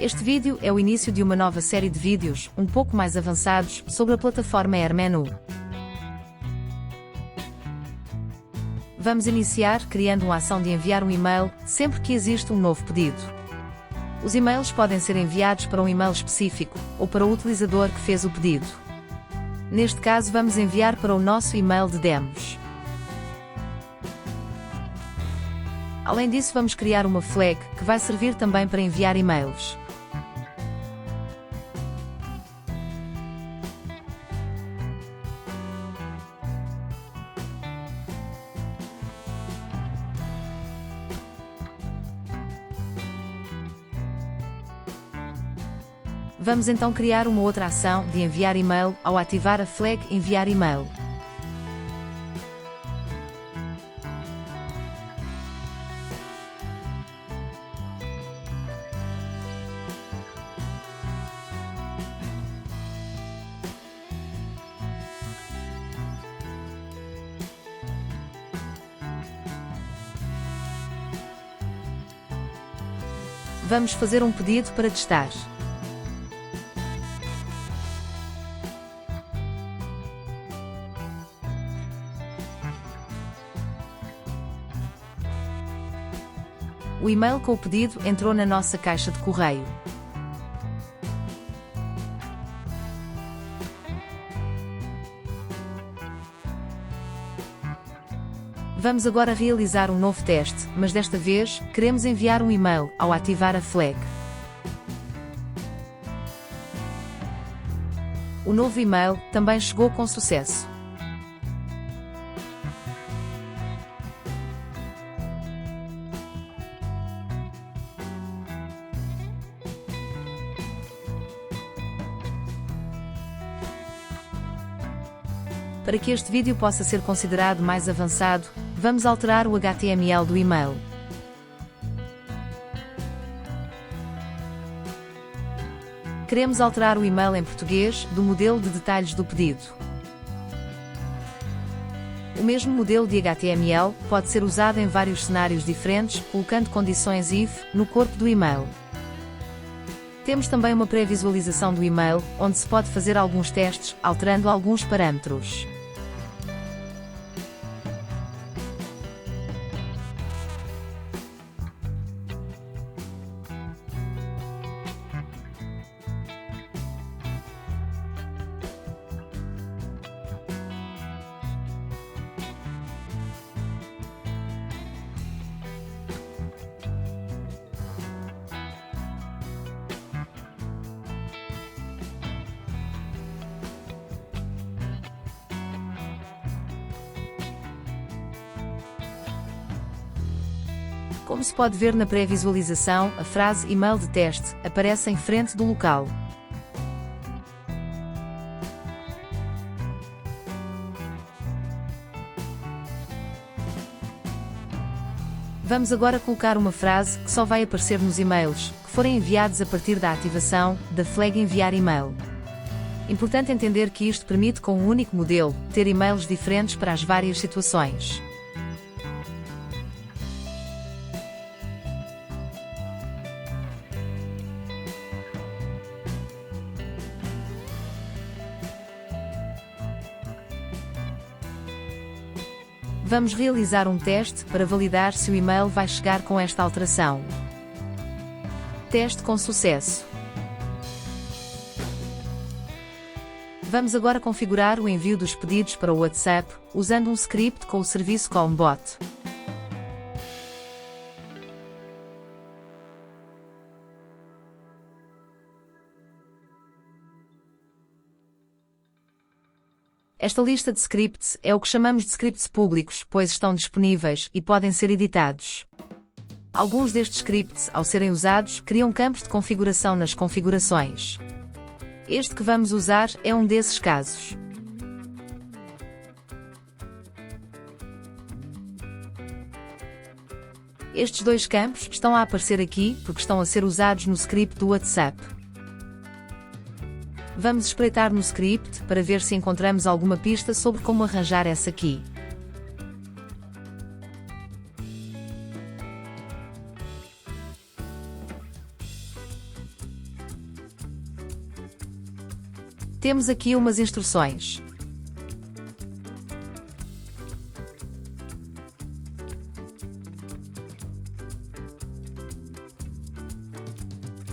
Este vídeo é o início de uma nova série de vídeos, um pouco mais avançados, sobre a plataforma AirMenu. Vamos iniciar criando uma ação de enviar um e-mail, sempre que existe um novo pedido. Os e-mails podem ser enviados para um e-mail específico, ou para o utilizador que fez o pedido. Neste caso vamos enviar para o nosso e-mail de demos. Além disso, vamos criar uma flag, que vai servir também para enviar e-mails. Vamos então criar uma outra ação de enviar e-mail ao ativar a flag enviar e-mail. Vamos fazer um pedido para testar. O e-mail com o pedido entrou na nossa caixa de correio. Vamos agora realizar um novo teste, mas desta vez, queremos enviar um e-mail ao ativar a flag. O novo e-mail também chegou com sucesso. Para que este vídeo possa ser considerado mais avançado, vamos alterar o HTML do e-mail. Queremos alterar o e-mail em português, do modelo de detalhes do pedido. O mesmo modelo de HTML pode ser usado em vários cenários diferentes, colocando condições if no corpo do e-mail. Temos também uma pré-visualização do e-mail, onde se pode fazer alguns testes, alterando alguns parâmetros. Como se pode ver na pré-visualização, a frase e-mail de teste aparece em frente do local. Vamos agora colocar uma frase que só vai aparecer nos e-mails que forem enviados a partir da ativação da flag enviar e-mail. Importante entender que isto permite, com um único modelo, ter e-mails diferentes para as várias situações. Vamos realizar um teste para validar se o e-mail vai chegar com esta alteração. Teste com sucesso. Vamos agora configurar o envio dos pedidos para o WhatsApp, usando um script com o serviço CalmBot. Esta lista de scripts é o que chamamos de scripts públicos, pois estão disponíveis e podem ser editados. Alguns destes scripts, ao serem usados, criam campos de configuração nas configurações. Este que vamos usar é um desses casos. Estes dois campos estão a aparecer aqui porque estão a ser usados no script do WhatsApp. Vamos espreitar no script para ver se encontramos alguma pista sobre como arranjar essa key. Temos aqui umas instruções.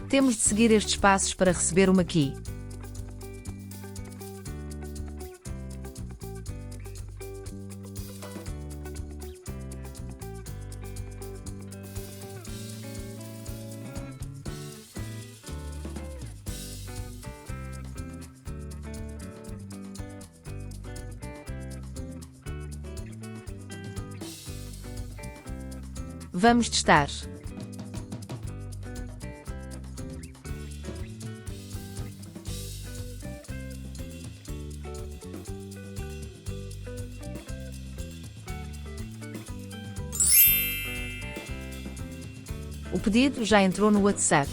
Temos de seguir estes passos para receber uma key. Vamos testar. O pedido já entrou no WhatsApp.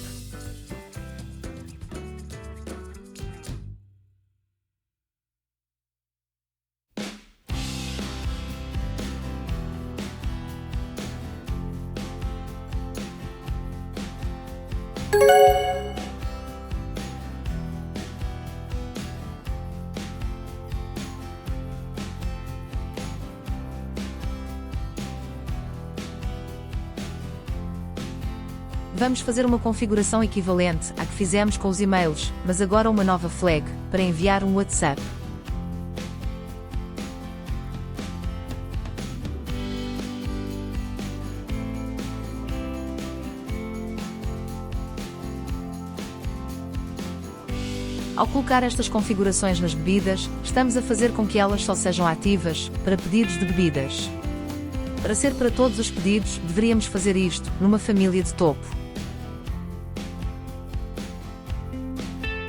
Vamos fazer uma configuração equivalente à que fizemos com os e-mails, mas agora uma nova flag, para enviar um WhatsApp. Ao colocar estas configurações nas bebidas, estamos a fazer com que elas só sejam ativas para pedidos de bebidas. Para ser para todos os pedidos, deveríamos fazer isto numa família de topo.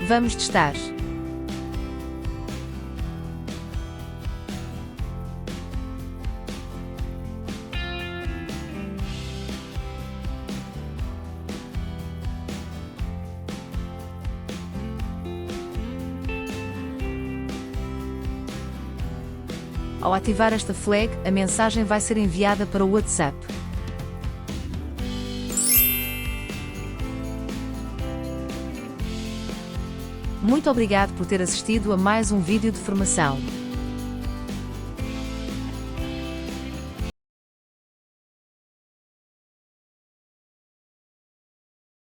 Vamos testar. Ao ativar esta flag, a mensagem vai ser enviada para o WhatsApp. Muito obrigado por ter assistido a mais um vídeo de formação.